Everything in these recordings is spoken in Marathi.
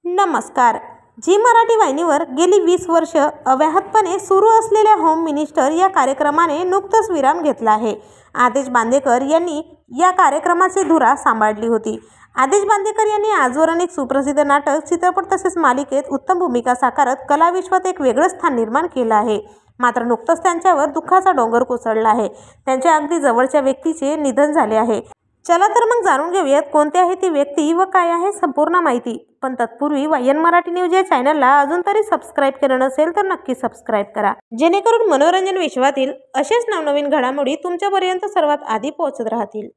नमस्कार. झी मराठी वाहिनीवर गेली 20 वर्ष अव्याहतपणे सुरू असलेल्या होम मिनिस्टर या कार्यक्रमाने नुकताच विराम घेतला आहे. आदेश बांदेकर यांनी या कार्यक्रमाची धुरा सांभाळली होती. आदेश बांदेकर यांनी आजवर अनेक सुप्रसिद्ध नाटक, चित्रपट तसेच मालिकेत उत्तम भूमिका साकारत कलाविश्वात एक वेगळं स्थान निर्माण केलं आहे. मात्र नुकतंच त्यांच्यावर दुःखाचा डोंगर कोसळला आहे. त्यांच्या अगदी जवळच्या व्यक्तीचे निधन झाले आहे. चला तर मग जाणून घेऊयात कोणती आहे ती व्यक्ती व काय आहे संपूर्ण माहिती. पण तत्पूर्वी वायन मराठी न्यूज या चॅनलला अजून तरी सबस्क्राईब केलं नसेल तर नक्की सबस्क्राईब करा, जेणेकरून मनोरंजन विश्वातील असेच नवनवीन घडामोडी तुमच्यापर्यंत सर्वात आधी पोहोचत राहतील.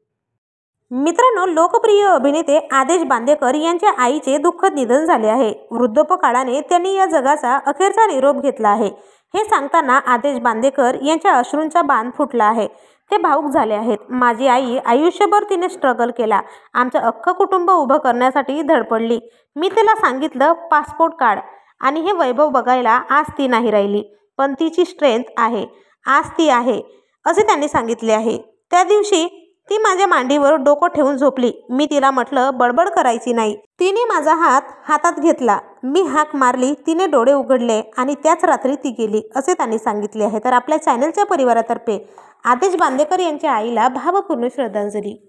मित्रांनो, लोकप्रिय अभिनेते आदेश बांदेकर यांच्या आईचे दुःखद निधन झाले आहे. वृद्धापकाळाने त्यांनी या जगाचा अखेरचा निरोप घेतला आहे. हे सांगताना आदेश बांदेकर यांच्या अश्रूंचा बांध फुटला आहे. ते भावुक झाले आहेत. माझी आई आयुष्यभर तिने स्ट्रगल केला. आमचं अख्खं कुटुंब उभं करण्यासाठी धडपडली. मी तिला सांगितलं पासपोर्ट काढ आणि हे वैभव बघायला. आज ती नाही राहिली, पण तिची स्ट्रेंथ आहे. आज ती आहे असे त्यांनी सांगितले आहे. त्या दिवशी ती माझ्या मांडीवर डोकं ठेवून झोपली. मी तिला म्हटलं बडबड करायची नाही. तिने माझा हात हातात घेतला. मी हाक मारली. तिने डोळे उघडले आणि त्याच रात्री ती गेली असे त्यांनी सांगितले आहे. तर आपल्या चॅनलच्या परिवारातर्फे आदेश बांदेकर यांच्या आईला भावपूर्ण श्रद्धांजली.